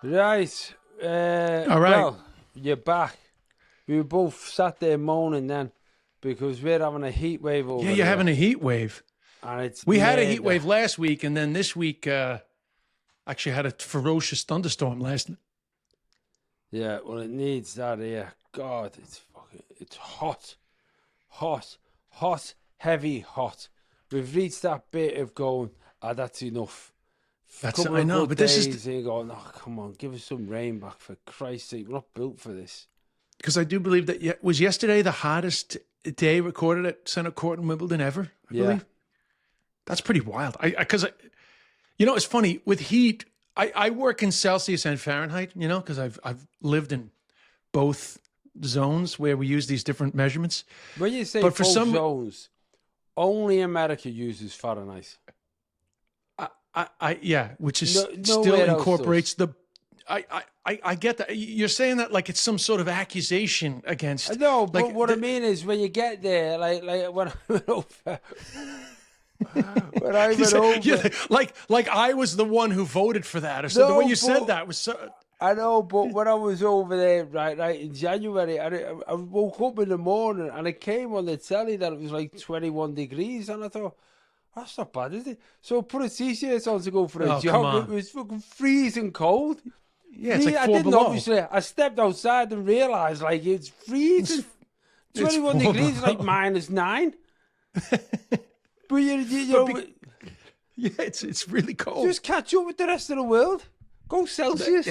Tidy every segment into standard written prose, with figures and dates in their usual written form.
Right. All right. Well, you're back. We were both sat there moaning then because we're having a heat wave over Yeah, you're there. having a heat wave. And it's We had a heat wave last week, and then this week actually had a ferocious thunderstorm last night. Yeah, well, it needs that here. God, it's hot. Hot, heavy hot. We've reached that bit of going, that's enough. I know, but this is going, oh, come on, give us some rain back for Christ's sake. We're not built for this. because I do believe that was yesterday the hottest day recorded at Center Court in Wimbledon ever. I believe that's pretty wild. Because it's funny with heat. I work in Celsius and Fahrenheit. Because I've lived in both zones where we use these different measurements. When you say both zones, only America uses Fahrenheit. Which is still incorporates the. I get that. You're saying that like it's some sort of accusation against. No, but what I mean is when you get there, like when I went over. When I went over, like I was the one who voted for that, or so. The way you said that was so. I know, but when I was over there, right in January, I woke up in the morning and it came on the telly that it was like 21 degrees, and I thought, that's not bad, is it? So I put a t-shirt on to go for a jog. It was fucking freezing cold. Yeah, it's like 4 below. Obviously, I stepped outside and realised, like, it's freezing. 21 degrees is like -9. But it's really cold. Just catch up with the rest of the world. Go Celsius.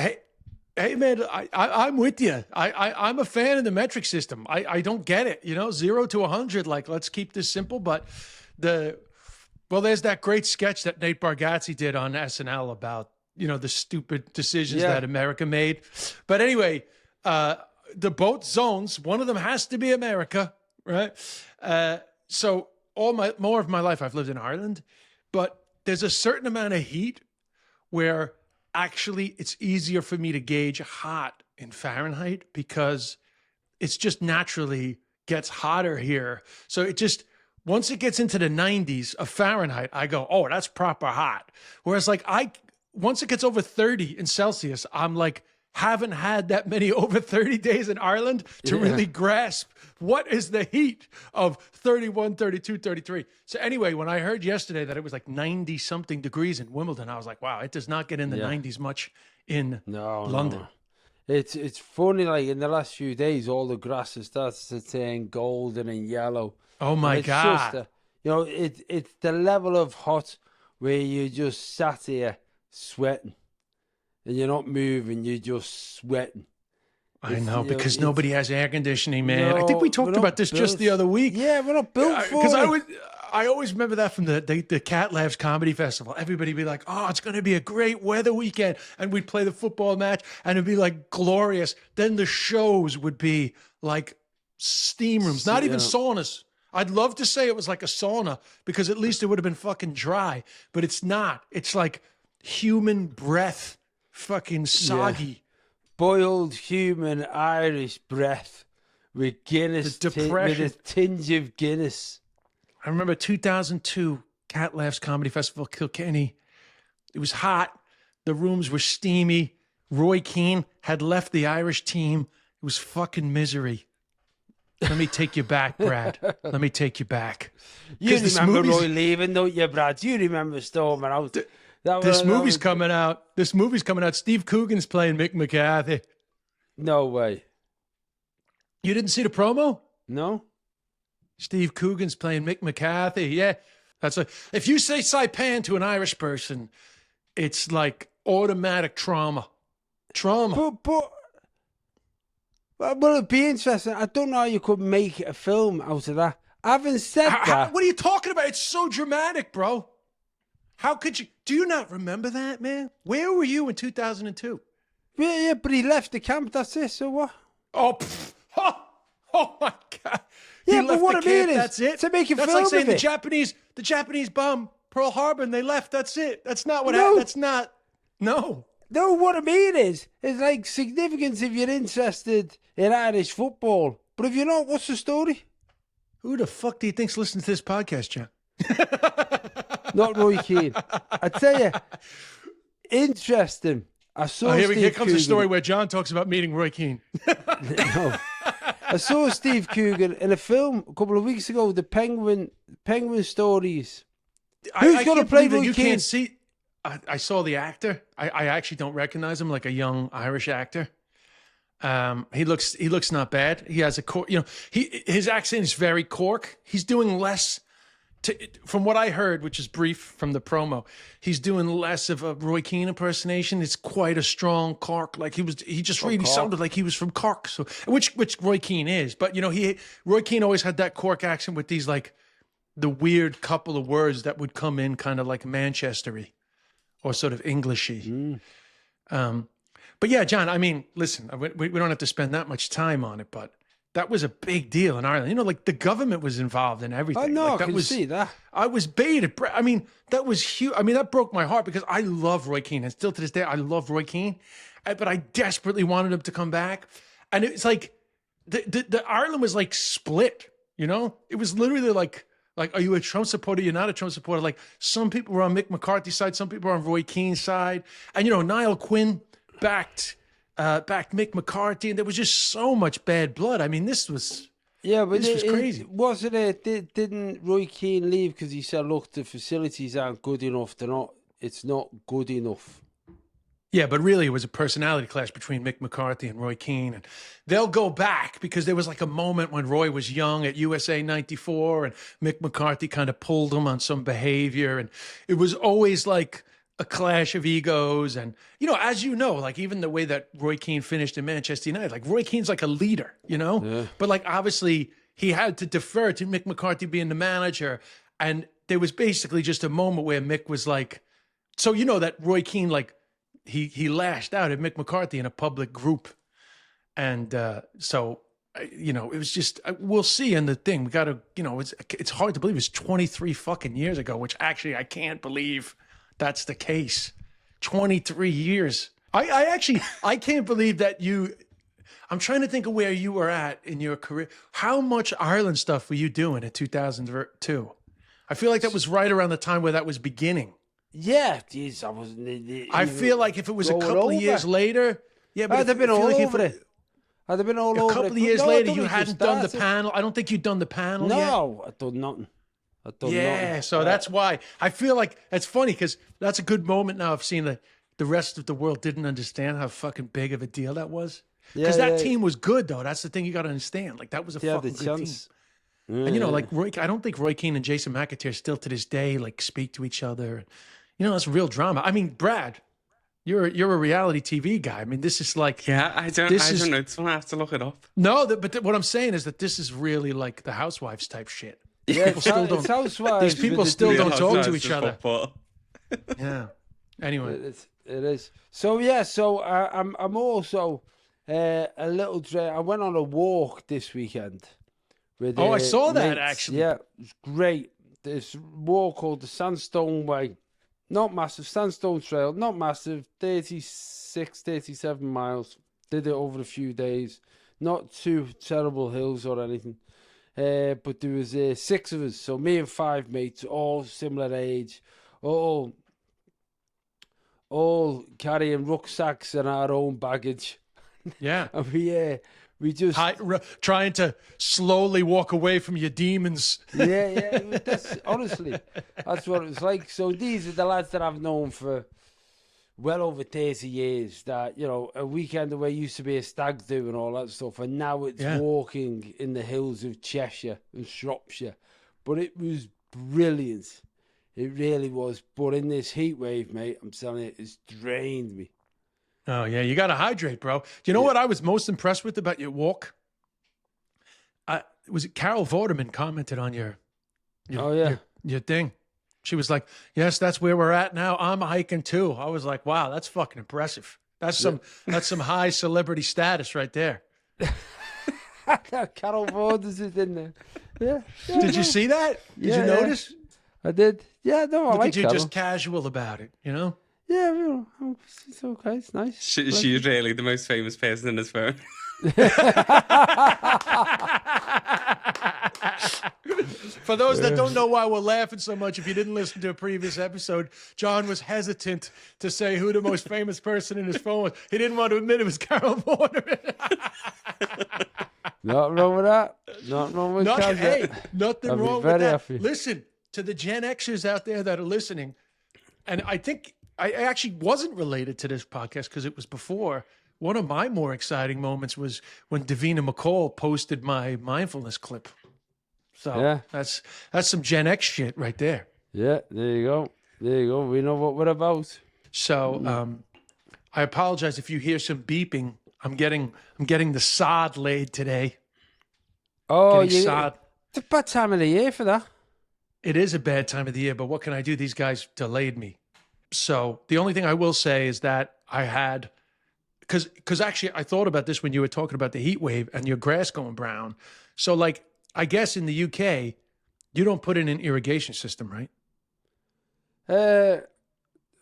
Hey man, I'm with you. I'm a fan of the metric system. I don't get it. 0 to 100. Like, let's keep this simple. But there's that great sketch that Nate Bargatze did on SNL about the stupid decisions that America made. But anyway, the both zones, one of them has to be America, right? So more of my life I've lived in Ireland, but there's a certain amount of heat where actually it's easier for me to gauge hot in Fahrenheit because it's just naturally gets hotter here. So it just, once it gets into the 90s of Fahrenheit, I go, oh, that's proper hot. Whereas like once it gets over 30 in Celsius, I'm like, haven't had that many over 30 days in Ireland to really grasp what is the heat of 31, 32, 33. So anyway, when I heard yesterday that it was like 90 something degrees in Wimbledon, I was like, wow, it does not get in the 90s much in London. No. It's funny, like in the last few days, all the grass starts to turn golden and yellow. Oh my God. It's the level of hot where you just sat here sweating. And you're not moving, you're just sweating. I know, because nobody has air conditioning, man. I think we talked about this just the other week. Yeah, we're not built for it. Because I always remember that from the Cat Labs Comedy Festival. Everybody would be like, oh, it's going to be a great weather weekend. And we'd play the football match, and it'd be like glorious. Then the shows would be like steam rooms, not even saunas. I'd love to say it was like a sauna, because at least it would have been fucking dry. But it's not. It's like human breath. Fucking soggy, boiled human Irish breath with Guinness, with a tinge of Guinness. I remember 2002 Cat Laughs Comedy Festival, Kilkenny. It was hot. The rooms were steamy. Roy Keane had left the Irish team. It was fucking misery. Let me take you back, Brad. Let me take you back. You remember Roy leaving, don't you, Brad? You remember storming out. This movie's coming out. Steve Coogan's playing Mick McCarthy. No way. You didn't see the promo? No. Steve Coogan's playing Mick McCarthy. Yeah. If you say Saipan to an Irish person, it's like automatic trauma. But it'd be interesting. I don't know how you could make a film out of that. Having said that. What are you talking about? It's so dramatic, bro. How could you? Do you not remember that, man? Where were you in 2002? Yeah, but he left the camp. That's it. So what? Oh my God! Yeah, but what I mean is, that's it. To make a that's film like saying of it. the Japanese bomb Pearl Harbor and they left. That's it. That's not what happened. That's not. No. No, what I mean is, it's like significance if you're interested in Irish football. But if you're not, what's the story? Who the fuck do you think's listening to this podcast, John? Not Roy Keane. I tell you, interesting. I saw Here Steve comes the Coogan. story where John talks about meeting Roy Keane. No. I saw Steve Coogan in a film a couple of weeks ago, the Penguin Stories. Who's going to play Roy you Keane? Can't see. I saw the actor. I actually don't recognize him, like a young Irish actor. He looks not bad. He has a Cork, his accent is very Cork. He's doing less from what I heard, which is brief from the promo. He's doing less of a Roy Keane impersonation. It's quite a strong Cork. Like he just really sounded like he was from Cork. So which Roy Keane is, but Roy Keane always had that Cork accent with these like the weird couple of words that would come in kind of like Manchestery or sort of Englishy. But yeah, John, I mean, listen, we don't have to spend that much time on it, but that was a big deal in Ireland. Like the government was involved in everything. I know, like, I can see that. I was baited. I mean, that was huge. I mean, that broke my heart because I love Roy Keane. And still to this day, I love Roy Keane. But I desperately wanted him to come back. And it's like, the Ireland was like split, It was literally like, are you a Trump supporter? You're not a Trump supporter. Like some people were on Mick McCarthy's side. Some people were on Roy Keane's side. And, Niall Quinn backed Mick McCarthy, and there was just so much bad blood. I mean, this was crazy. Wasn't it? Didn't Roy Keane leave because he said, "Look, the facilities aren't good enough. It's not good enough." Yeah, but really, it was a personality clash between Mick McCarthy and Roy Keane, and they'll go back because there was like a moment when Roy was young at USA '94, and Mick McCarthy kind of pulled him on some behavior, and it was always like a clash of egos. And, as like even the way that Roy Keane finished in Manchester United, like Roy Keane's like a leader, Yeah. But like obviously he had to defer to Mick McCarthy being the manager. And there was basically just a moment where Mick was like, so that Roy Keane, like he lashed out at Mick McCarthy in a public group. And so, it was just, we'll see in the thing. We got to, it's hard to believe it's 23 fucking years ago, which actually I can't believe that's the case. 23 years. I can't believe that I'm trying to think of where you were at in your career. How much Ireland stuff were you doing in 2002? I feel like that was right around the time where that was beginning. Yeah, geez, I wasn't. I feel like if it was a couple of years later, but I'd have been all over it. I'd have been all over it. A couple of years later, you hadn't done the panel. I don't think you'd done the panel yet. No, I'd done nothing. So that's why I feel like it's funny because that's a good moment now of seeing that the rest of the world didn't understand how fucking big of a deal that was. Because that team was good, though. That's the thing you got to understand. Like that was a fucking good team. And like I don't think Roy Keane and Jason McAteer still to this day like speak to each other. That's real drama. I mean, Brad, you're a reality TV guy. I mean, this is like I don't know. It's gonna have to look it up. No, but what I'm saying is that this is really like the Housewives type shit. Yeah, People still don't. Housewives, these people still don't talk to each other. Yeah. Anyway, it is. So yeah. So I'm also a little. I went on a walk this weekend. With, I saw that mates. actually. Yeah, it was great. This walk called the Sandstone Way. Not massive. Sandstone Trail. Not massive. 36, 37 miles. Did it over a few days. Not too terrible hills or anything. But there was 6 of us, so me and 5 mates, all similar age, all carrying rucksacks and our own baggage. Yeah, and we just trying to slowly walk away from your demons. Yeah. Honestly, that's what it was like. So these are the lads that I've known for well over 30 years, that, a weekend away used to be a stag do and all that stuff. And now it's walking in the hills of Cheshire and Shropshire. But it was brilliant. It really was. But in this heat wave, mate, I'm telling you, it's drained me. Oh, yeah. You got to hydrate, bro. Do you know what I was most impressed with about your walk? Was it Carol Vorderman commented on your thing? She was like, yes, that's where we're at now. I'm hiking too. I was like, wow, that's fucking impressive. That's some high celebrity status right there. Carol Vorder's is in there. Yeah. Did you see that? Did you notice? I did. Yeah, no, I Look like at you, Carol. just casual about it, Yeah, it's okay. It's nice. She's really the most famous person in his phone. For those that don't know why we're laughing so much, if you didn't listen to a previous episode, John was hesitant to say who the most famous person in his phone was. He didn't want to admit it was Carol Porter. Nothing wrong with that. Nothing wrong with that. Hey, nothing I'd be wrong very with that. happy. Listen, to the Gen Xers out there that are listening, and I think I actually wasn't related to this podcast because it was before. One of my more exciting moments was when Davina McCall posted my mindfulness clip. So Yeah. that's some Gen X shit right there. Yeah, there you go. There you go. We know what we're about. So I apologize if you hear some beeping. I'm getting the sod laid today. Oh, Getting sod. it's a bad time of the year for that. It is a bad time of the year, but what can I do? These guys delayed me. So the only thing I will say is that I had, because actually I thought about this when you were talking about the heat wave and your grass going brown. So like, I guess in the UK, you don't put in an irrigation system, right?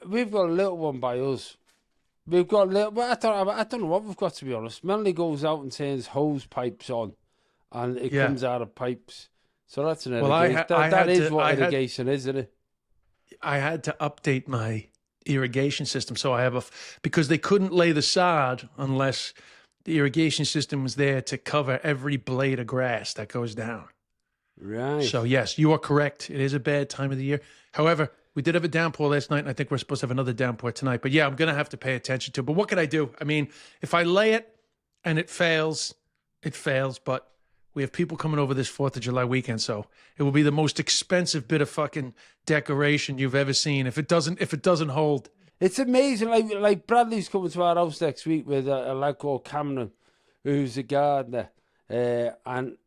We've got a little one by us. We've got a little, but I don't know what we've got, to be honest. Melanie goes out and turns hose pipes on, and it comes out of pipes. So that's an irrigation. That is what irrigation is, isn't it? I had to update my irrigation system. So I have because they couldn't lay the sod unless the irrigation system was there to cover every blade of grass that goes down. Right. So yes, you are correct. It is a bad time of the year. However, we did have a downpour last night, and I think we're supposed to have another downpour tonight. But yeah, I'm going to have to pay attention to it. But what can I do? I mean, if I lay it and it fails, it fails. But we have people coming over this 4th of July weekend, so it will be the most expensive bit of fucking decoration you've ever seen. If it doesn't hold. It's amazing. Like Bradley's coming to our house next week with a lad called Cameron, who's a gardener. And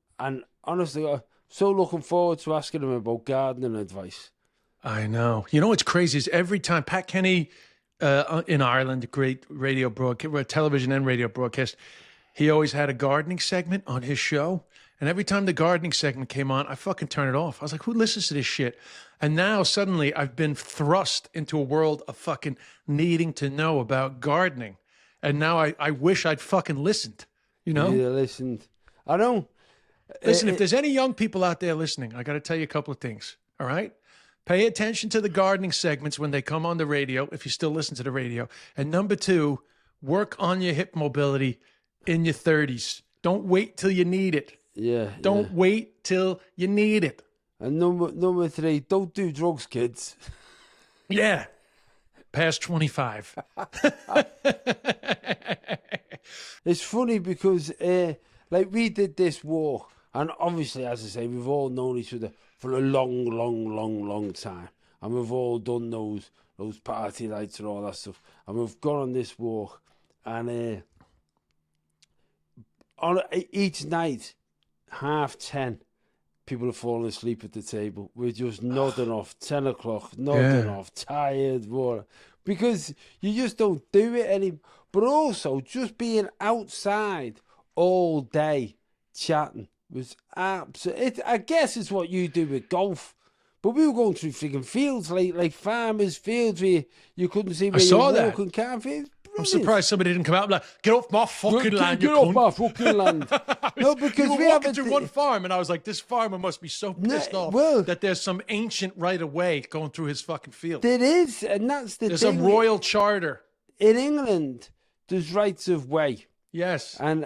honestly, I'm so looking forward to asking him about gardening advice. I know. You know what's crazy is every time Pat Kenny in Ireland, a great radio broadcast, television and radio broadcast, he always had a gardening segment on his show. And every time the gardening segment came on, I fucking turned it off. I was like, who listens to this shit? And now suddenly I've been thrust into a world of fucking needing to know about gardening. And now I wish I'd fucking listened, you know? Yeah, listened. I know. Listen, if there's any young people out there listening, I got to tell you a couple of things, all right? Pay attention to the gardening segments when they come on the radio, if you still listen to the radio. And number 2, work on your hip mobility in your 30s. Don't wait till you need it. Yeah. Don't wait till you need it. And number 3, don't do drugs, kids. Yeah. Past 25. It's funny because, like, we did this walk, and obviously, as I say, we've all known each other for a long time, and we've all done those party nights and all that stuff, and we've gone on this walk, and on each night, 10:30, people are falling asleep at the table. We're just nodding off, 10 o'clock, nodding off, tired, whatever. Because you just don't do it anymore. But also, just being outside all day chatting was absolutely... I guess it's what you do with golf. But we were going through freaking fields, like farmers' fields where you couldn't see where you were walking, can't feel. I'm surprised somebody didn't come out and be like, get off my fucking land, Get off my fucking land. No, because we were walking through one farm, and I was like, this farmer must be so pissed off that there's some ancient right-of-way going through his fucking field. There is, and that's the thing. There's a royal charter. In England, there's rights of way. Yes. And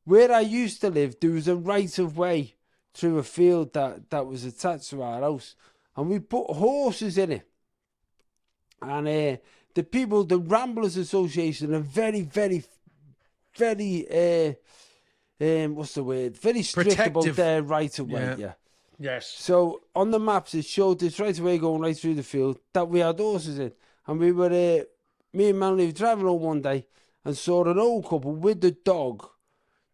where I used to live, there was a right of way through a field that was attached to our house. And we put horses in it. And the people, the Ramblers Association, are very, very, very, what's the word? Very strict protective about their right of way. Yeah. Yes. So on the maps, it showed this right of way going right through the field that we had horses in. And we were, me and Melanie were driving home one day and saw an old couple with the dog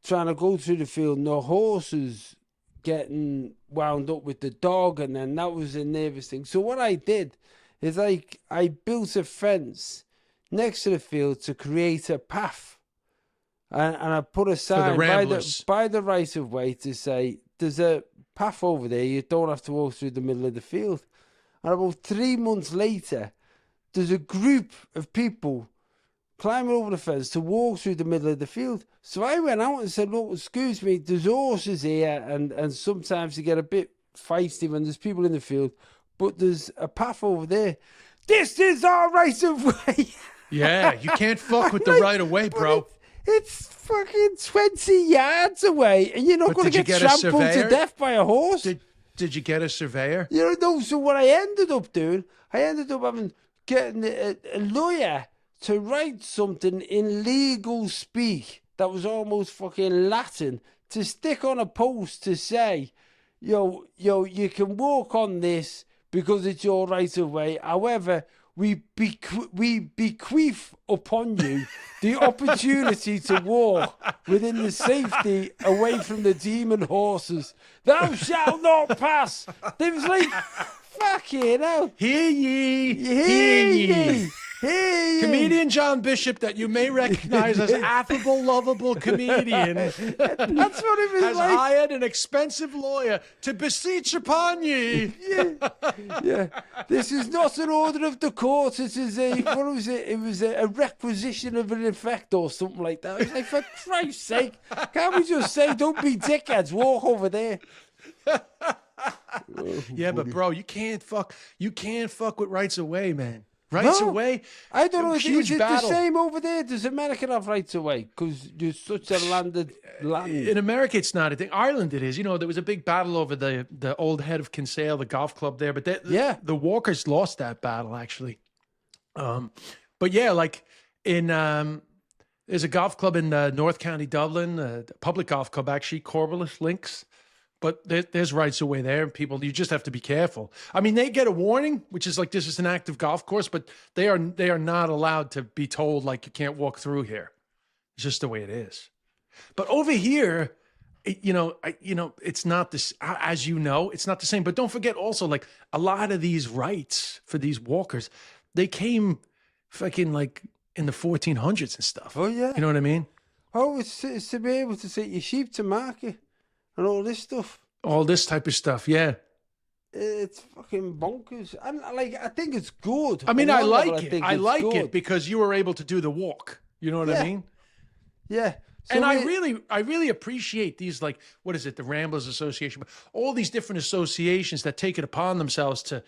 trying to go through the field, and the horses getting wound up with the dog, and then that was a nervous thing. So what I did is I built a fence next to the field to create a path. And I put a sign by the right of way to say, there's a path over there, you don't have to walk through the middle of the field. And about 3 months later, there's a group of people climbing over the fence to walk through the middle of the field. So I went out and said, look, excuse me, there's horses here, and sometimes you get a bit feisty when there's people in the field, but there's a path over there. This is our right of way. Yeah, you can't fuck with the right of way, bro. It's fucking 20 yards away, and you're not going to get trampled to death by a horse. Did you get a surveyor? You know, so what I ended up doing, getting a lawyer to write something in legal speak that was almost fucking Latin to stick on a post to say, yo, you can walk on this because it's your right of way. However, we bequeath upon you the opportunity to walk within the safety away from the demon horses. Thou shalt not pass. They was like, fucking hell. Hear ye, hear ye. Comedian John Bishop, that you may recognize as affable, lovable comedian, That's what it was has like. hired an expensive lawyer to beseech upon ye. Yeah. This is not an order of the court. It is what was it? It was a requisition of an effect or something like that. It's like, for Christ's sake, can't we just say, don't be dickheads, walk over there? Yeah, but bro, you can't fuck with rights of way, man. Rights of way. I don't know. Huge Is it battle. the same over there? Does America have rights of way? Because you're such a landed land. In America, it's not a thing. Ireland, it is. You know, there was a big battle over the old head of Kinsale, the golf club there. But the Walkers lost that battle, actually. But yeah, like in there's a golf club in North County Dublin, a public golf club actually, Corvallis Links. But there's rights of way there, and people, you just have to be careful. I mean, they get a warning, which is like, this is an active golf course, but they are not allowed to be told, like, you can't walk through here. It's just the way it is. But over here, it's not this, as you know, it's not the same. But don't forget also, like, a lot of these rights for these walkers, they came fucking like in the 1400s and stuff. Oh, yeah. You know what I mean? Oh, it's to be able to take your sheep to market and all this stuff. All this type of stuff, yeah. It's fucking bonkers. And I think it's good. I mean, I like it. I like it because you were able to do the walk. You know what I mean? Yeah. So and I really appreciate these, like, what is it? The Ramblers Association, all these different associations that take it upon themselves to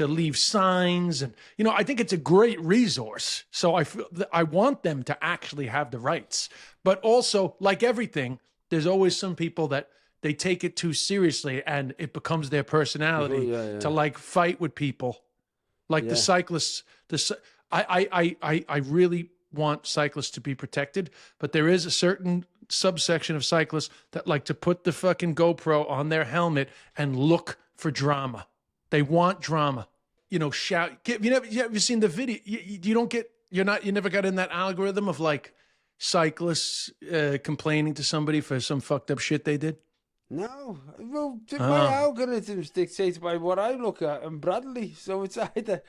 leave signs. And, you know, I think it's a great resource. So I want them to actually have the rights. But also, like everything, there's always some people that they take it too seriously and it becomes their personality to like fight with people. Like the cyclists, I really want cyclists to be protected, but there is a certain subsection of cyclists that like to put the fucking GoPro on their helmet and look for drama. They want drama. You know, shout. You ever seen the video? You never got in that algorithm of like cyclists complaining to somebody for some fucked up shit they did? No. Well, my algorithm's dictated by what I look at and Bradley, so it's either...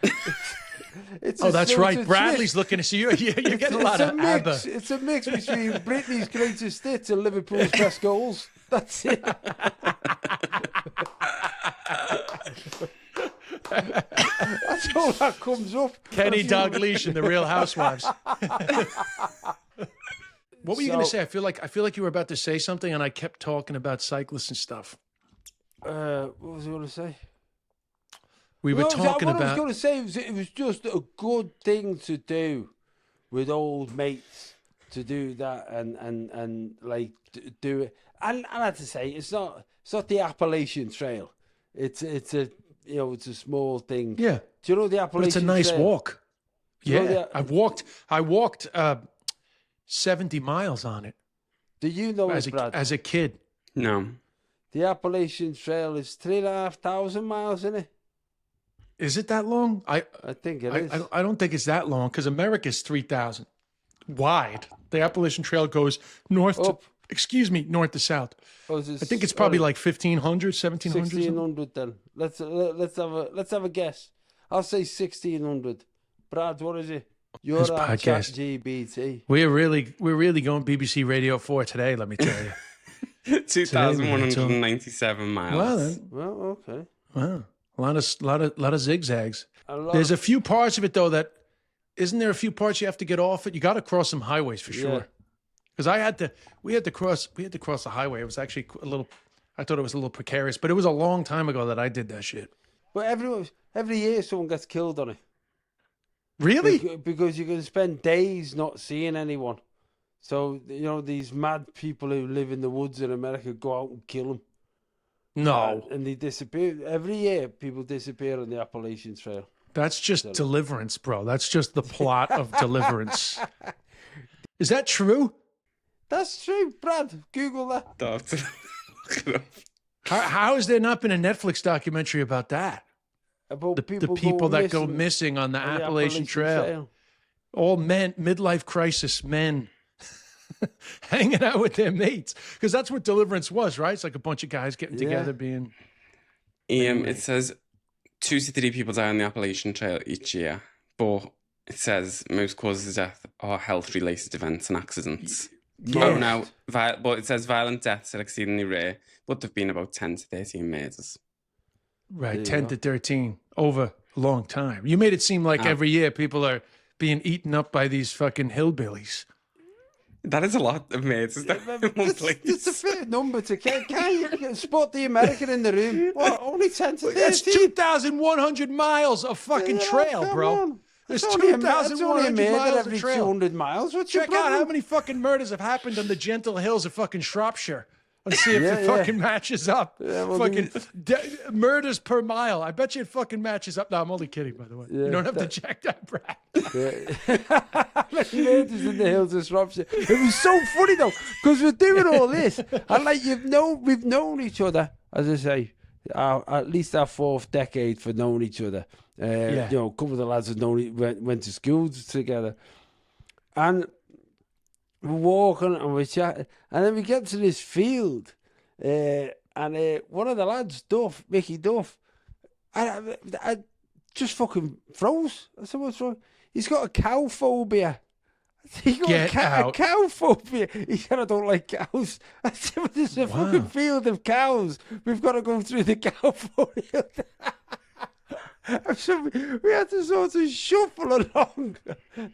that's right. Bradley's looking to see you. You get a lot of ABBA. It's a mix between Britney's greatest hits and Liverpool's best goals. That's it. That's all that comes up. Kenny Dalglish and the Real Housewives. What were you going to say? I feel like you were about to say something, and I kept talking about cyclists and stuff. What was I going to say? We were talking about. What I was going to say was it was just a good thing to do with old mates to do that and like do it. And I had to say it's not the Appalachian Trail. It's a small thing. Yeah. Do you know the Appalachian Trail? It's a nice walk. Yeah, I walked 70 miles on it. Do you know as a kid? No. The Appalachian Trail is 3,500 miles, isn't it? Is it that long? I think it is. I don't think it's that long because America's 3,000 wide. The Appalachian Trail goes north to south. I think it's probably like 1,500, 1,700. 1,600 then. Let's have a guess. I'll say 1,600. Brad, what is it? You're on ChatGPT. We're really going BBC Radio 4 today, let me tell you. 2,197 miles. Well, okay. Wow. A lot of zigzags. There's a few parts of it though that isn't there a few parts you have to get off it? You got to cross some highways for sure. Because we had to cross the highway. It was actually I thought it was a little precarious, but it was a long time ago that I did that shit. But every year someone gets killed on it. Really? Because you can spend days not seeing anyone. So, these mad people who live in the woods in America go out and kill them. No. And they disappear. Every year, people disappear on the Appalachian Trail. That's just Deliverance, bro. That's just the plot of Deliverance. Is that true? That's true, Brad. Google that. How has there not been a Netflix documentary about that? About the people that go missing on the Appalachian Trail. All men, midlife crisis men. Hanging out with their mates, because that's what Deliverance was, right? It's like a bunch of guys getting together, being. It says 2 to 3 people die on the Appalachian Trail each year, but it says most causes of death are health-related events and accidents. But it says violent deaths are exceedingly rare, but there've been about 10 to 13 murders. Right, 10 to 13 over a long time. You made it seem like every year people are being eaten up by these fucking hillbillies. That is a lot of murders. It's a fair number to can you spot the American in the room? What, only 10 to 13? That's 2,100 miles of fucking trail, bro. There's 2,100 miles every of trail. 200 miles. Check out how many fucking murders have happened on the gentle hills of fucking Shropshire. Let's see if it fucking matches up. Murders per mile. I bet you it fucking matches up. No, I'm only kidding, by the way. You don't have to check that, Brad. Murders in the hills of Shropshire. It was so funny though, because we're doing all this, and like we've known each other, as I say, at least our 4th decade for knowing each other. A couple of the lads had went to school together, and we're walking and we're chatting, and then we get to this field, and one of the lads, Mickey Duff, I just fucking froze. I said, "What's wrong?" He's got a cowphobia. He got a cowphobia. He said, "I don't like cows." I said, "But there's a fucking field of cows. We've got to go through the cowphobia." So we had to sort of shuffle along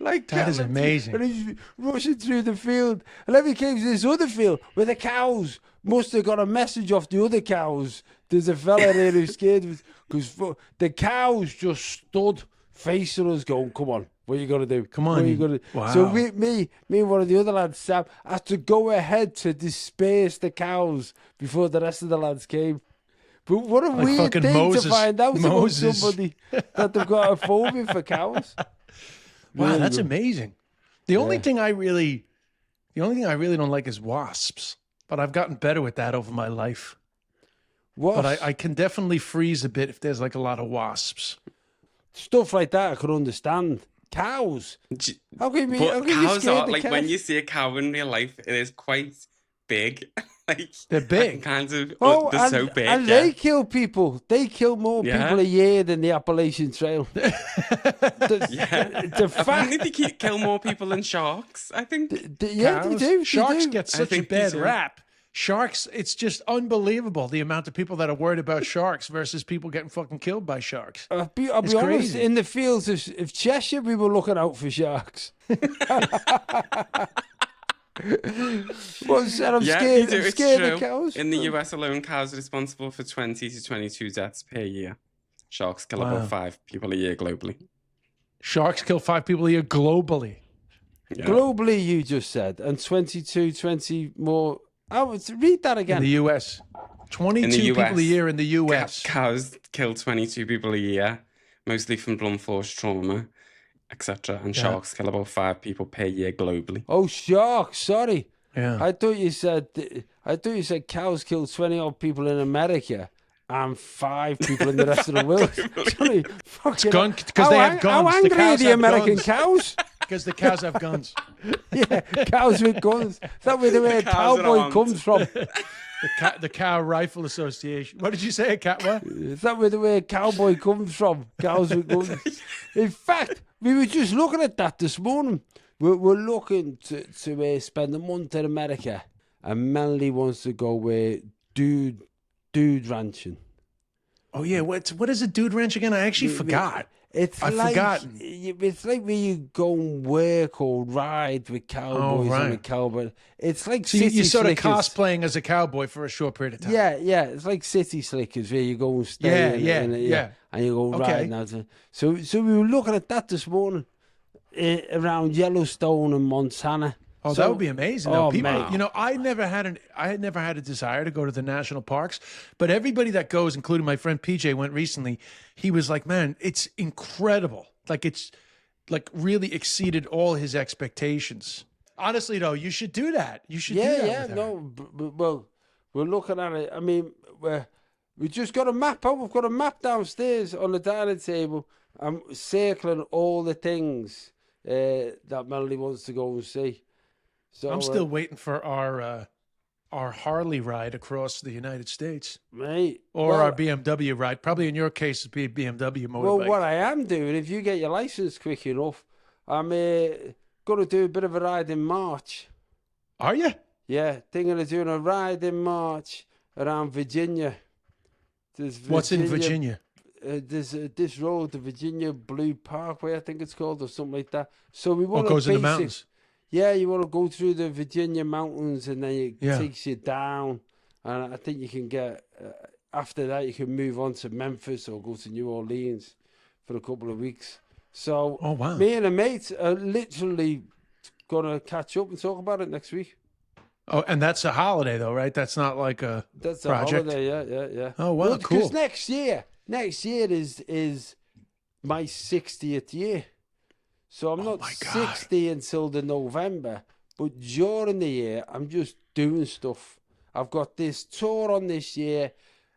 like that. Is amazing. And he's rushing through the field, and then we came to this other field where the cows must have got a message off the other cows. There's a fella there who's scared because the cows just stood facing us, going, "Come on, what are you gonna do? Come on, what are you gonna do?" Wow. So me and one of the other lads, Sam, had to go ahead to disperse the cows before the rest of the lads came. But what a weird thing to find out about somebody that they've got a phobia for cows. Wow, that's amazing. The only thing I really don't like is wasps, but I've gotten better with that over my life. Wasps? But I can definitely freeze a bit if there's like a lot of wasps. Stuff like that I could understand. Cows. How can you cows are like cows? When you see a cow in real life, it is quite big. Like they're big. Kind of. They're so big. And they kill people. They kill more people a year than the Appalachian Trail. Apparently they kill more people than sharks. I think. They do. Sharks get such a bad rap. Sharks, it's just unbelievable the amount of people that are worried about sharks versus people getting fucking killed by sharks. I'll be honest, crazy. In the fields of Cheshire, we were looking out for sharks. I'm scared of cows. In the US alone, cows are responsible for 20 to 22 deaths per year. Sharks kill about 5 people a year globally. Sharks kill 5 people a year globally. Yeah. Globally, you just said, and 20 more. Read that again. In the US, 22 people a year in the US. Cows kill 22 people a year, mostly from blunt force trauma, etc. And sharks kill about 5 people per year globally. Oh, sharks! Sorry. Yeah. I thought you said cows kill 20 odd people in America and 5 people in the rest of the world. Sorry, because they have guns. How angry are the American cows? Because the cows have guns. Yeah, cows with guns. Is that where the word cowboy comes from? The Cow Rifle Association. What did you say, Cat? What? Is that where the word cowboy comes from? Cows with guns. In fact, we were just looking at that this morning. We're looking to spend a month in America, and Melanie wants to go dude ranching. Oh yeah, what is a dude ranch again? I actually forgot. I've forgotten. It's like where you go and work or ride with cowboys on a cowboy. It's like so city you're sort slickers. of cosplaying as a cowboy for a short period of time. Yeah. It's like city slickers where you go and stay. Yeah. And you go riding out. So we were looking at that this morning around Yellowstone and Montana. Oh, that would be amazing. Oh, People, mate. you know, I had never had a desire to go to the national parks, but everybody that goes, including my friend PJ, went recently. He was like, "Man, it's incredible! Like it's like really exceeded all his expectations." Honestly, though, you should do that. You should. Yeah. No, well, we're looking at it. I mean, we just got a map out. We've got a map downstairs on the dining table. I'm circling all the things that Melanie wants to go and see. So I'm still waiting for our Harley ride across the United States, mate, or our BMW ride. Probably in your case, it'd be a BMW motorbike. Well, what I am doing, if you get your license quick enough, I'm going to do a bit of a ride in March. Are you? Yeah, thinking of doing a ride in March around Virginia. What's in Virginia? There's this road, the Virginia Blue Parkway, I think it's called, or something like that. So we want to goes in the mountains. Yeah, you want to go through the Virginia mountains, and then it takes you down. And I think you can get after that, you can move on to Memphis or go to New Orleans for a couple of weeks. So, me and a mate are literally gonna catch up and talk about it next week. Oh, and that's a holiday, though, right? That's not like a project. A holiday, yeah. Oh, wow, cool. Because next year is my 60th year. So I'm not 60 until the November, but during the year, I'm just doing stuff. I've got this tour on this year,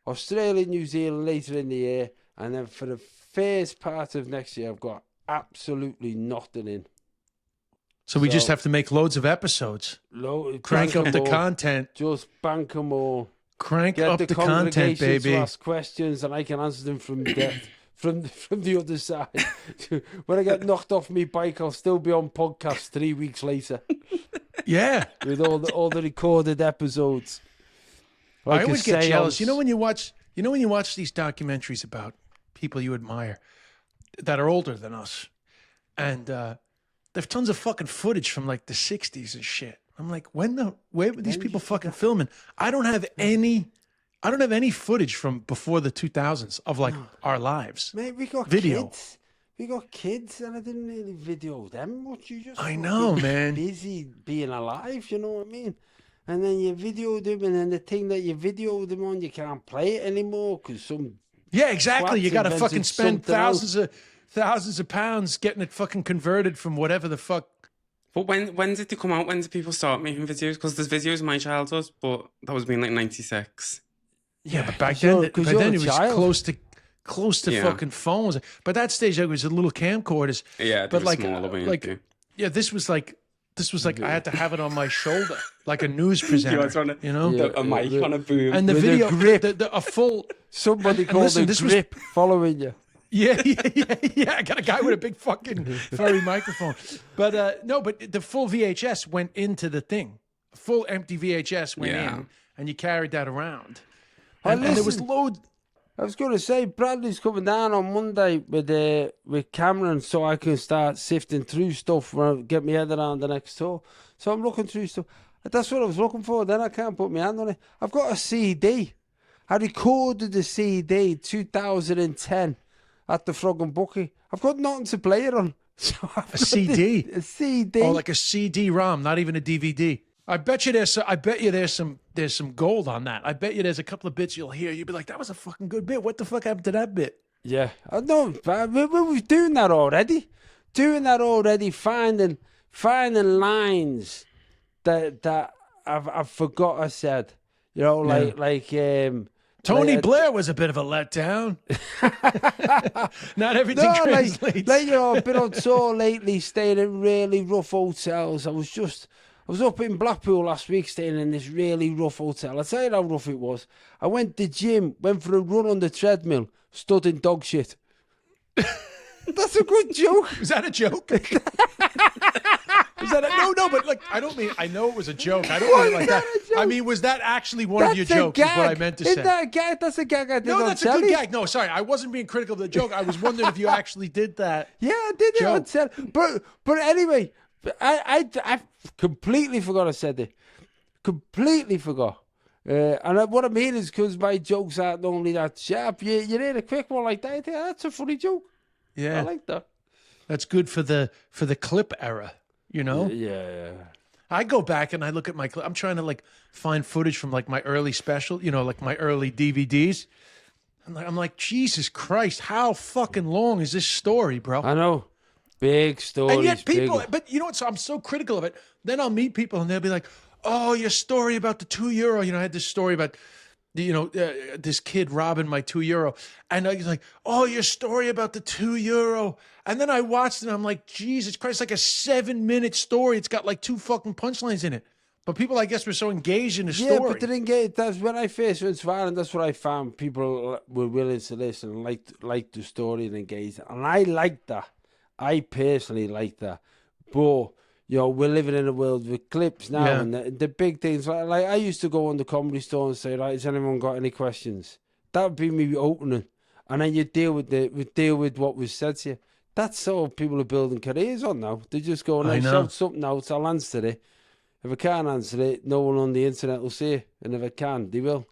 Australia, New Zealand later in the year, and then for the first part of next year, I've got absolutely nothing in. So we just have to make loads of episodes. Crank up the content. Just bank them all. Crank up the content, baby. To ask questions, and I can answer them from depth. From the other side. When I get knocked off my bike, I'll still be on podcast 3 weeks later. Yeah. With all the recorded episodes. Like I always get jealous. You know when you watch these documentaries about people you admire that are older than us, and they have tons of fucking footage from like the 60s and shit. I'm like, where were these people fucking filming? I don't have any footage from before the 2000s of like our lives. Mate, we got video. Kids. We got kids, and I didn't really video them much. You just man. Busy being alive, you know what I mean? And then you video them, and then the thing that you video them on, you can't play it anymore because some. Yeah, exactly. You got to fucking spend thousands of pounds getting it fucking converted from whatever the fuck. But when did they come out? When did people start making videos? Because there's videos of my childhood, but that was being like 96. Yeah, but back then it was close to fucking phones. But that stage, it was a little camcorders. Yeah, but like, smaller, this was like I had to have it on my shoulder, like a news presenter. You know, a mic on a boom, and the with video, a grip. a full. Somebody called it grip following you. Yeah. I got a guy with a big fucking furry microphone. But but the full VHS went into the thing. A full empty VHS went in, and you carried that around. And there was loads. I was going to say, Bradley's coming down on Monday with Cameron, so I can start sifting through stuff when I get my head around the next tour. So I'm looking through stuff. That's what I was looking for. Then I can't put my hand on it. I've got a CD. I recorded the CD 2010 at the Frog and Bucky. I've got nothing to play it on. So a CD? A CD. Oh, like a CD-ROM, not even a DVD. I bet you there's some gold on that. I bet you there's a couple of bits you'll hear. You'll be like, that was a fucking good bit. What the fuck happened to that bit? Yeah. I know. We're doing that already. Finding lines that I've forgot I said. You know, like Tony Blair was a bit of a letdown. Not everything translates. Like, you know, I've been on tour lately, staying in really rough hotels. I was up in Blackpool last week, staying in this really rough hotel. I'll tell you how rough it was. I went to the gym, went for a run on the treadmill, stood in dog shit. That's a good joke. Is that a joke? No, but like, I don't mean, I know it was a joke. I don't mean it like that. I mean, was that actually one of your jokes? Is what I meant to say. Is that a gag? That's a gag I did on that's telly. a good gag. No, sorry, I wasn't being critical of the joke. I was wondering if you actually did that. Yeah, I did it on telly. But anyway, I completely forgot I said it. Completely forgot. And what I mean is because my jokes aren't normally that sharp. You hear a quick one like that, I think that's a funny joke. Yeah, I like that. That's good for the clip era, you know? Yeah. I go back and I look at my clip. I'm trying to like find footage from like my early special, you know, like my early DVDs. I'm like, Jesus Christ, how fucking long is this story, bro? I know. Big stories. And yet people, but you know what? So I'm so critical of it. Then I'll meet people and they'll be like, oh, your story about the €2. You know, I had this story about, you know, this kid robbing my €2. And he's like, oh, your story about the €2. And then I watched it and I'm like, Jesus Christ, like a 7-minute story. It's got like 2 fucking punchlines in it. But people, I guess, were so engaged in the story. Yeah, but they didn't get it. That's when I first went to Ireland. That's what I found. People were willing to listen and liked the story and engage. And I liked that. I personally liked that. But, you know, we're living in a world with clips now. Yeah. And the big things, like I used to go on the Comedy Store and say, right, has anyone got any questions? That would be me opening. And then you deal with what was said to you. That's how people are building careers on now. They just go and shout something out. I'll answer it. If I can't answer it, no one on the internet will say it. And if I can, they will.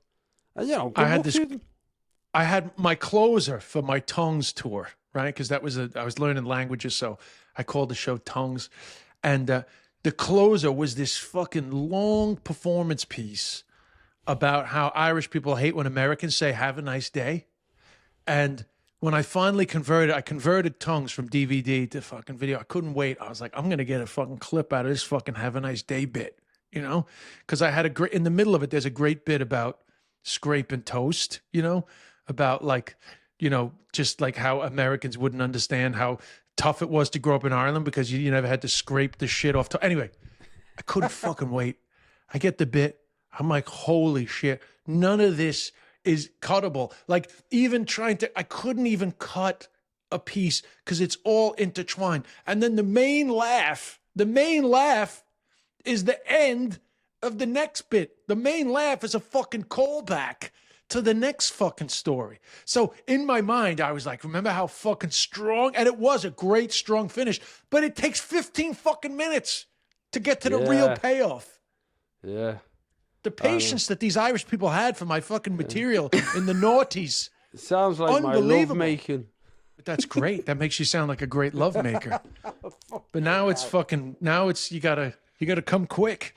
And, you know, I had my closer for my Tongues tour, right? Because I was learning languages, so I called the show Tongues. And the closer was this fucking long performance piece about how Irish people hate when Americans say, have a nice day. And when I finally I converted Tongues from DVD to fucking video. I couldn't wait. I was like, I'm going to get a fucking clip out of this fucking have a nice day bit, you know? Because I had in the middle of it, there's a great bit about scraping toast, you know? About like, you know, just like how Americans wouldn't understand how tough it was to grow up in Ireland because you never had to scrape the shit off. Anyway, I couldn't fucking wait. I get the bit. I'm like, holy shit. None of this is cuttable. Like even I couldn't even cut a piece because it's all intertwined. And then the main laugh is the end of the next bit. The main laugh is a fucking callback to the next fucking story. So in my mind, I was like, remember how fucking strong? And it was a great, strong finish, but it takes 15 fucking minutes to get to the real payoff. Yeah. The patience that these Irish people had for my fucking material in the noughties. It sounds like my love making. But that's great. That makes you sound like a great love maker. But now it's you gotta come quick.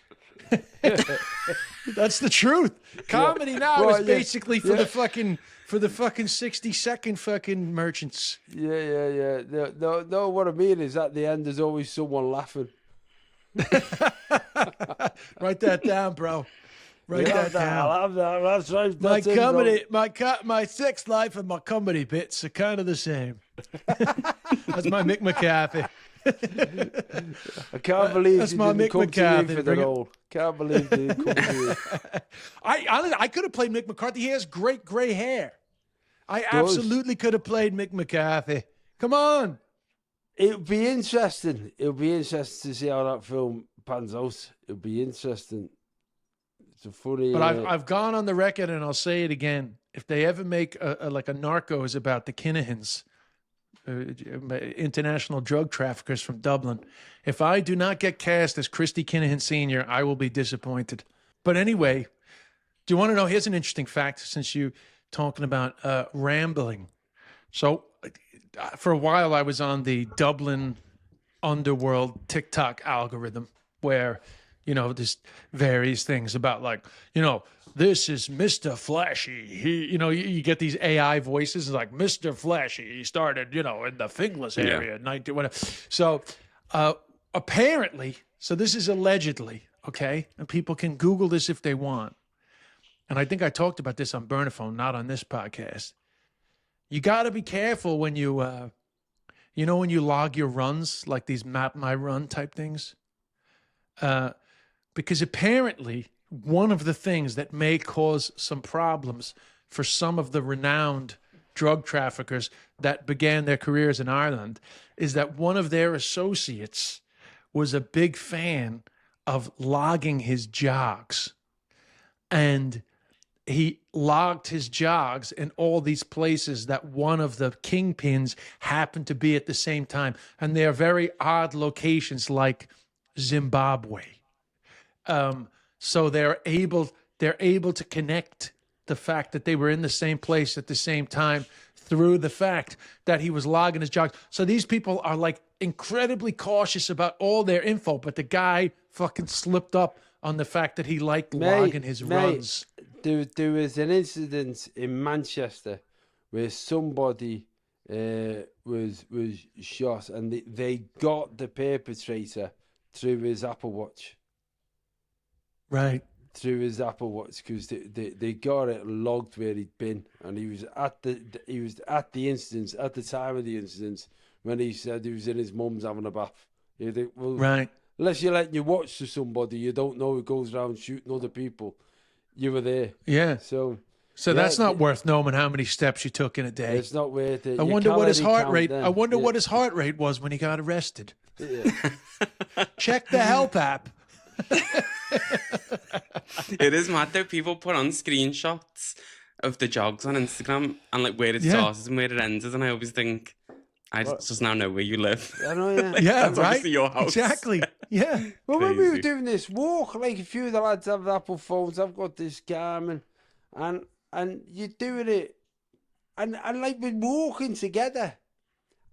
That's the truth. Comedy now is basically for the fucking 60-second fucking merchants. Yeah. No, what I mean is at the end there's always someone laughing. Write that down, bro. Write that down. I love that. That's right. My sex life and my comedy bits are kind of the same. That's my Mick McCarthy. I can't believe that's you my didn't Mick come McCarthy to me for the role. Can't believe you didn't come to me. I could have played Mick McCarthy. He has great gray hair. I absolutely could have played Mick McCarthy. Come on. It would be interesting. It would be interesting to see how that film pans out. It would be interesting. It's a funny. But I've gone on the record and I'll say it again. If they ever make a Narcos about the Kinahans, international drug traffickers from Dublin, if I do not get cast as Christy Kinahan Sr., I will be disappointed. But anyway, do you want to know? Here's an interesting fact since you talking about rambling. So for a while I was on the Dublin underworld TikTok algorithm where, you know, there's various things about like, you know, this is Mr. Flashy. He, you know, you get these AI voices like Mr. Flashy. He started, you know, in the Finglas area, 19 whatever. So apparently, so this is allegedly, okay, and people can Google this if they want. And I think I talked about this on Burnaphone, not on this podcast. You got to be careful when you, you know, when you log your runs, like these map my run type things, because apparently one of the things that may cause some problems for some of the renowned drug traffickers that began their careers in Ireland is that one of their associates was a big fan of logging his jogs. And he logged his jogs in all these places that one of the kingpins happened to be at the same time. And they are very odd locations like Zimbabwe. So they're able to connect the fact that they were in the same place at the same time through the fact that he was logging his jogs. So these people are like incredibly cautious about all their info, but the guy fucking slipped up on the fact that he liked logging his runs. There was an incident in Manchester where somebody was shot, and they got the perpetrator through his Apple Watch. Right. Through his Apple Watch, because they got it logged where he'd been, and he was at the incident at the time of the incident when he said he was in his mum's having a bath. You think, well, right. Unless you're letting your watch to somebody, you don't know who goes around shooting other people. You were there. Yeah. So that's not worth knowing how many steps you took in a day. It's not worth it. I wonder what his heart rate. I wonder what his heart rate was when he got arrested. Yeah. Check the help app. It is mad though. People put on screenshots of the jogs on Instagram and like where it starts and where it ends, and I always think, I just now know where you live. I know, yeah. Yeah, That's right. obviously your house. Exactly. Yeah. Well, when we were Crazy. doing this walk, like a few of the lads have Apple phones. I've got this Garmin, and you're doing it, and like we're walking together,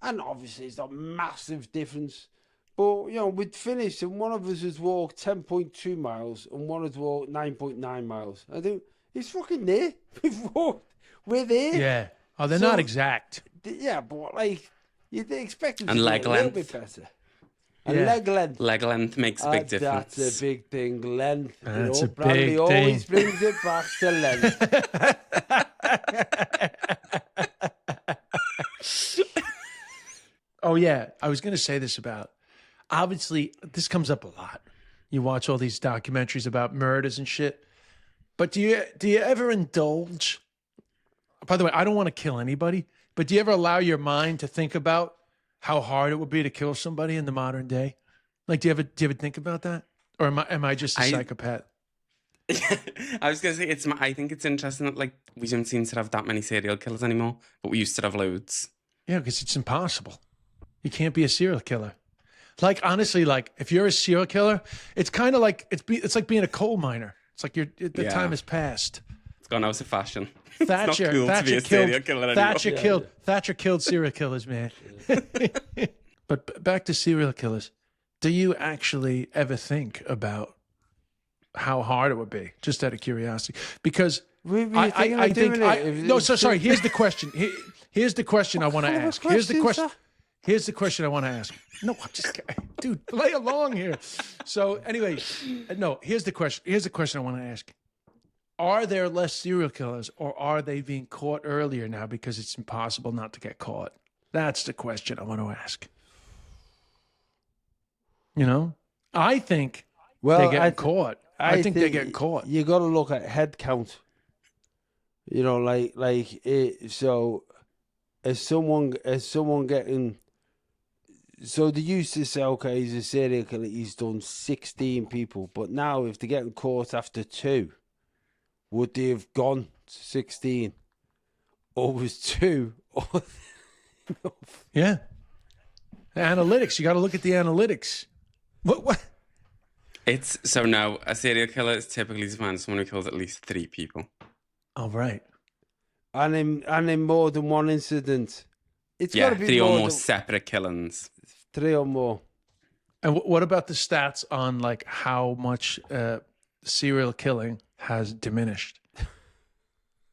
and obviously it's not a massive difference, but you know we'd finished, and one of us has walked 10.2 miles, and one has walked 9.9 miles. I think it's fucking there. We've walked. We're there. Yeah. Oh, they're So- not exact. Yeah, but like you'd expect it to And be leg a little length. bit better. And Yeah. leg length. Leg length makes a big difference. That's a big thing. Length. That's a Bradley big always thing. brings it back to length. Oh, yeah. I was going to say this about, obviously, this comes up a lot. You watch all these documentaries about murders and shit. But do you ever indulge? By the way, I don't want to kill anybody, but do you ever allow your mind to think about how hard it would be to kill somebody in the modern day? Like, do you ever think about that? Or am I just a psychopath? I was gonna say I think it's interesting that like we don't seem to have that many serial killers anymore, but we used to have loads. Yeah, because it's impossible. You can't be a serial killer. Like, honestly, like if you're a serial killer, it's kind of like it's like being a coal miner. It's like the time has passed. It's gone out of fashion. Thatcher, it's not cool to be a serial killer anymore. Thatcher killed serial killers, man. But back to serial killers. Do you actually ever think about how hard it would be, just out of curiosity? Because I think no. So sorry. Here's the question. Here's the question I want to ask. Here's the question. Here's the question I want to ask. No, I'm just, dude, play along here. So anyway, no. Here's the question. Here's the question I want to ask. Are there less serial killers, or are they being caught earlier now because it's impossible not to get caught? That's the question I want to ask. You know, I think they're getting caught. I think they're getting caught. You got to look at head count. You know, like it, so as someone getting. So they used to say, okay, he's a serial killer. He's done 16 people, but now if they're getting caught after 2. Would they have gone to 16? Or was 2? Or Yeah. The analytics. You got to look at the analytics. What? It's so now a serial killer is typically defined as someone who kills at least 3 people. Oh, right. And in more than one incident. It's got to be 3 or more than separate killings. 3 or more. And what about the stats on like how much serial killing has diminished?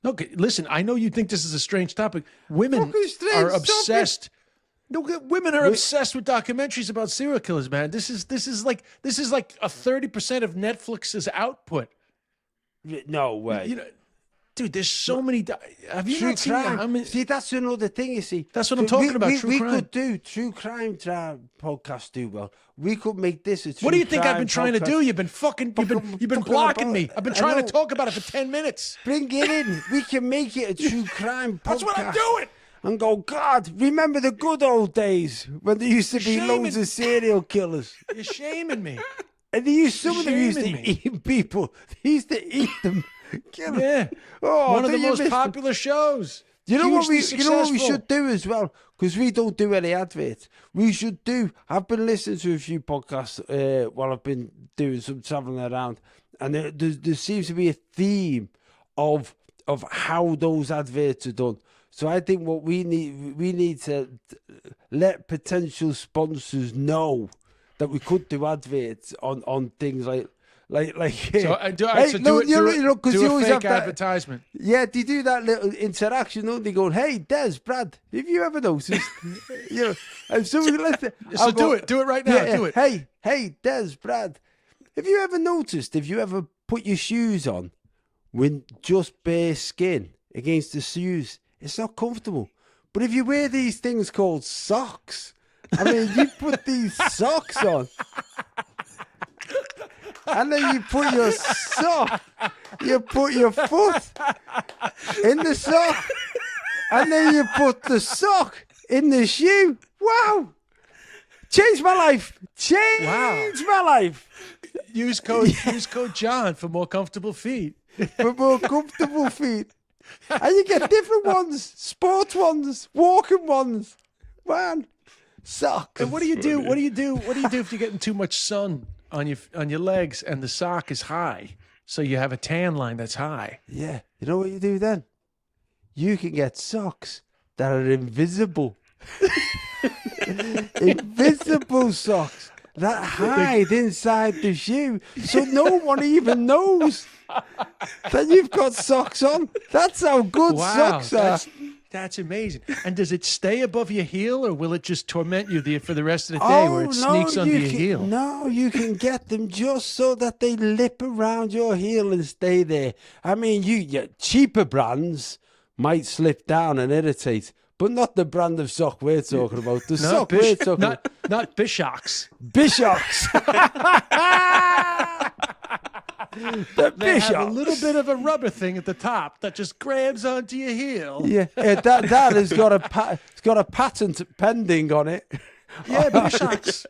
No, listen, I know you think this is a strange topic. Women are obsessed. No, women are obsessed with documentaries about serial killers, man. This is like a 30% of Netflix's output. No way. You know, dude, there's so many. Have you True not seen crime. how many? See, that's another thing, you see. That's what I'm talking about, true we crime. could do true crime podcast do well. We could make this a true What do you think I've crime been trying to podcast. do? You've been fucking blocking me. I've been trying to talk about it for 10 minutes. Bring it in. We can make it a true crime podcast. That's what I'm doing. and go, God, remember the good old days when there used to be Shaming- loads of serial killers. You're shaming me. And some of them used to Shaming me. eat people. They used to eat them. Kill them. Yeah. Oh, One of the don't you most miss them? popular shows. You know what Hugely you know what we successful. should do as well, because we don't do any adverts. We should do. I've been listening to a few podcasts while I've been doing some traveling around, and there seems to be a theme of how those adverts are done. So I think what we need to let potential sponsors know that we could do adverts on things like. So, do Hey, so no, do it, you do know- it- you know, 'cause do you a always fake have that- advertisement. Yeah, they do that little interaction, don't they? Going, hey, Des, Brad, have you ever noticed? You know, and somebody listen. So do it right now. Yeah, Do it. Hey, Des, Brad, have you ever noticed? Have you ever put your shoes on with just bare skin against the shoes? It's not comfortable. But if you wear these things called socks, I mean, you put these socks on. And then you put your sock, you put your foot in the sock, and then you put the sock in the shoe. Wow! Changed my life. Changed my life. Use code John for more comfortable feet. For more comfortable feet. And you get different ones, sports ones, walking ones. Man, socks. And what do you do? What do you do? What do you do if you're getting too much sun on your legs and the sock is high? So you have a tan line that's high. Yeah, you know what you do then? You can get socks that are invisible. Invisible socks that hide inside the shoe, so no one even knows that you've got socks on. That's how good socks are. That's amazing. And does it stay above your heel, or will it just torment you for the rest of the day, where it sneaks under your heel? No, you can get them just so that they lip around your heel and stay there. I mean, your cheaper brands might slip down and irritate, but not the brand of sock we're talking about. The sock we're talking about. Not Bishops. Bishops. The They have a Bishops. little bit of a rubber thing at the top that just grabs onto your heel. Yeah, that has got it's got a patent pending on it. Yeah, Bishops.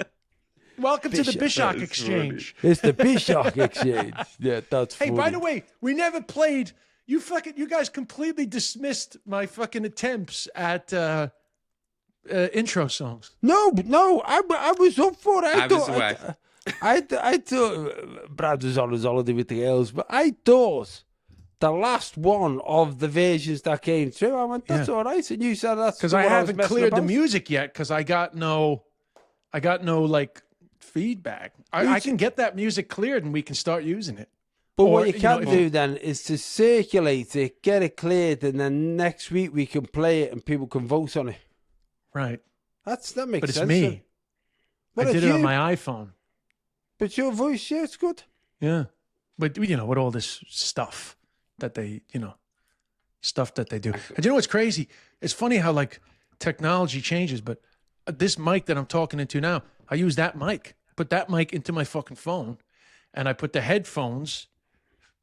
Welcome to the Bishop. Bishock Exchange. It's the Bishop Exchange. Yeah, that's Hey, funny. by the way, we never played. You guys completely dismissed my fucking attempts at intro songs. No, I was up for it. I was away. I thought Brad was on his holiday with the girls, but I thought the last one of the versions that came through, I went, that's all right. And you said that's Because the I one was haven't messing cleared the about. music yet, because I got no like feedback. I can get that music cleared and we can start using it. But Or, what you you can know, do then is to circulate it, get it cleared, and then next week we can play it and people can vote on it. Right. That makes But it's sense. me. But I it's did it on you. my iPhone. But your voice, yeah, it's good. Yeah. But, with all this stuff that they do. And you know what's crazy? It's funny how, like, technology changes, but this mic that I'm talking into now, I use that mic. Put that mic into my fucking phone, and I put the headphones,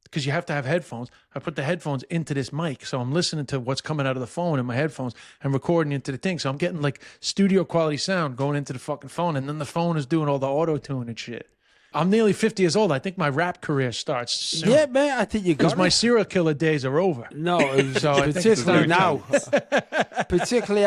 because you have to have headphones. I put the headphones into this mic, so I'm listening to what's coming out of the phone in my headphones and recording into the thing. So I'm getting, like, studio quality sound going into the fucking phone, and then the phone is doing all the auto-tune and shit. I'm nearly 50 years old. I think my rap career starts soon. Yeah, man, I think you got Because my it. serial killer days are over. No, So I think particularly it's now. Particularly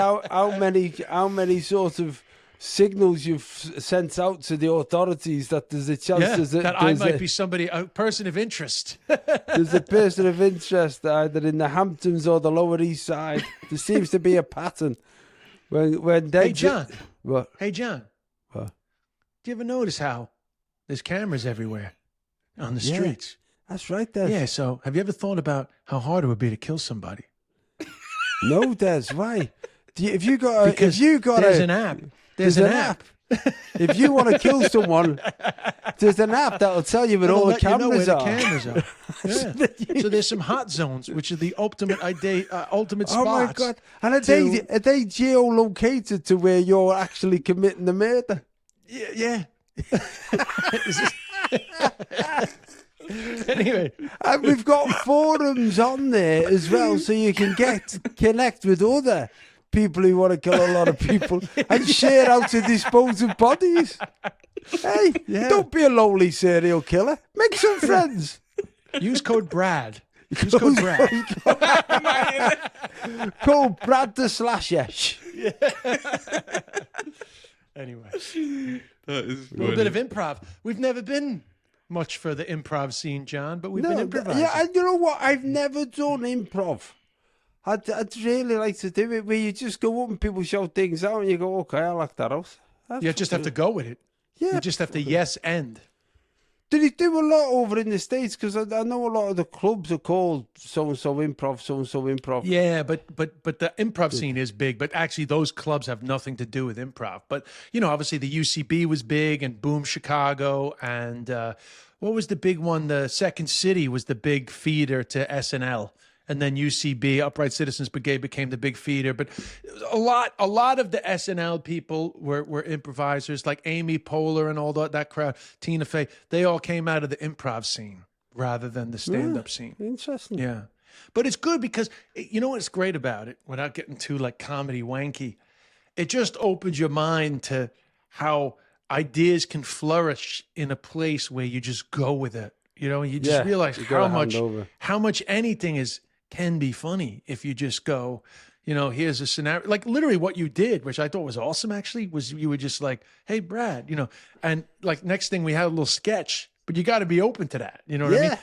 how many sort of signals you've sent out to the authorities that there's a chance Yeah, that I there's might be a person of interest. there's a person of interest either in the Hamptons or the Lower East Side. There seems to be a pattern. When they Hey, John. What? Hey, John. What? Do you ever notice how there's cameras everywhere on the Yeah. streets? That's right, Des. Yeah, so have you ever thought about how hard it would be to kill somebody? No, Des. Why? If you got Because there's an app. There's an app. If you want to kill someone, there's an app that'll tell you where all the It'll let you know where cameras the are. cameras are. Yeah. So there's some hot zones, which are the ultimate spots. Oh my God! And are they geolocated to where you're actually committing the murder? Yeah. Anyway, And we've got forums on there as well, so you can connect with other people who want to kill a lot of people and share how to dispose of bodies. Hey, don't be a lonely serial killer. Make some friends. Use code Brad. Use code Brad. Code Brad the Slasher. Anyway, That is a little bit of improv. We've never been much for the improv scene, John, but we've been improvising. Yeah, and you know what? I've never done improv. I'd really like to do it where you just go up and people shout things out and you go, okay, I like that out. You just have to go with it. Yeah. You just have to yes end. Did he do a lot over in the States? Because I know a lot of the clubs are called so-and-so improv, so-and-so improv. Yeah, but the improv scene is big, but actually those clubs have nothing to do with improv. But, obviously the UCB was big and Boom Chicago and what was the big one? The Second City was the big feeder to SNL. And then UCB, Upright Citizens Brigade, became the big feeder. But a lot of the SNL people were improvisers, like Amy Poehler and all that crowd, Tina Fey. They all came out of the improv scene rather than the stand-up scene. Interesting. Yeah. But it's good because, you know what's great about it, without getting too like comedy wanky, it just opens your mind to how ideas can flourish in a place where you just go with it. You just realize how much anything can be funny if you just go, here's a scenario. Like literally what you did, which I thought was awesome actually, was you were just like, hey, Brad, and like next thing we had a little sketch, but you got to be open to that. You know what I mean?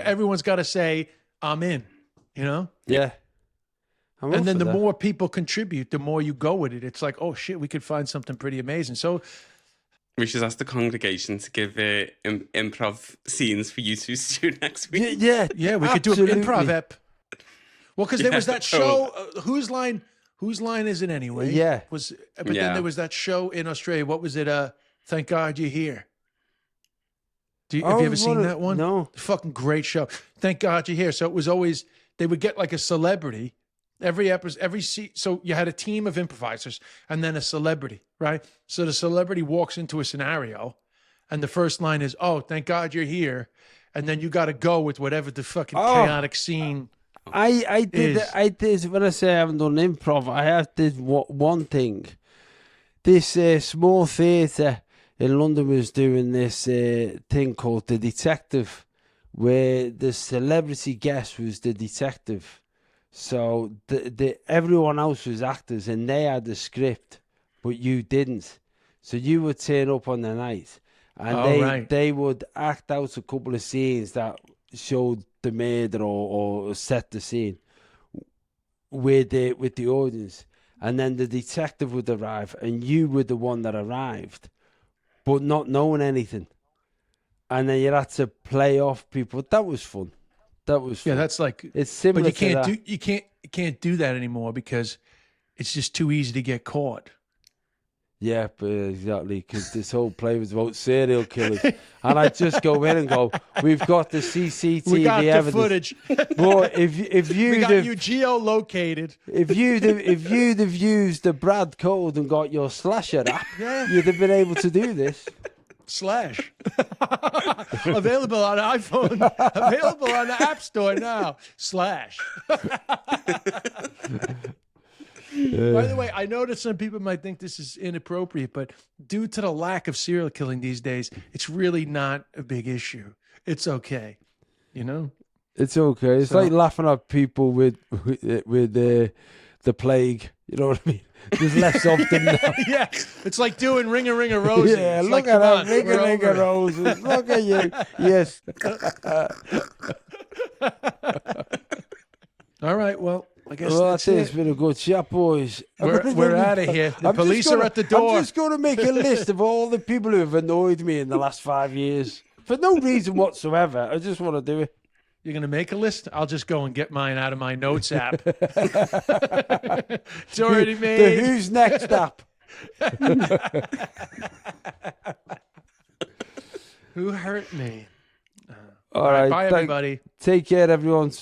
Everyone's got to say, I'm in, Yeah. And then the more people contribute, the more you go with it. It's like, oh shit, we could find something pretty amazing. So we should ask the congregation to give improv scenes for you to do next week. Yeah, we could do an improv ep. Well, because there was that show, Whose Line Is It Anyway? Yeah. Then there was that show in Australia. What was it? Thank God You're Here. Have you ever seen that one? No. Fucking great show. Thank God You're Here. So it was always, they would get like a celebrity. So you had a team of improvisers and then a celebrity, right? So the celebrity walks into a scenario and the first line is, oh, thank God you're here. And then you got to go with whatever the fucking chaotic scene I did, when I say I haven't done improv, I did one thing. This small theatre in London was doing this thing called The Detective, where the celebrity guest was the detective. So everyone else was actors and they had the script, but you didn't. So you would turn up on the night and they would act out a couple of scenes that showed the murder or set the scene with the audience. And then the detective would arrive and you were the one that arrived, but not knowing anything. And then you had to play off people. That was fun. Yeah, that's like, it's similar. But you can't do that anymore because it's just too easy to get caught. Yeah, but exactly, because this whole play was about serial killers, and I just go in and go, "We've got the CCTV we got evidence." The footage. But if you we got you geolocated, if you'd have used the Brad code and got your slasher app, you'd have been able to do this. Slash. Available on iPhone. Available on the App Store now. Slash. By the way, I know that some people might think this is inappropriate, but due to the lack of serial killing these days, it's really not a big issue. It's okay. It's okay. It's like laughing at people with the plague. You know what I mean? There's less often now. Yeah, it's like doing Ring a Rosie. Yeah, it's look like, at that, Ring a Roses. Look at you. Yes. All right, well, I guess that's it. It's been a good chat, boys. We're out of here. The police are at the door. I'm just going to make a list of all the people who have annoyed me in the last 5 years. For no reason whatsoever. I just want to do it. You're going to make a list? I'll just go and get mine out of my notes app. It's already made. The Who's Next app. Who hurt me? All right. Bye, everybody. Take care, everyone.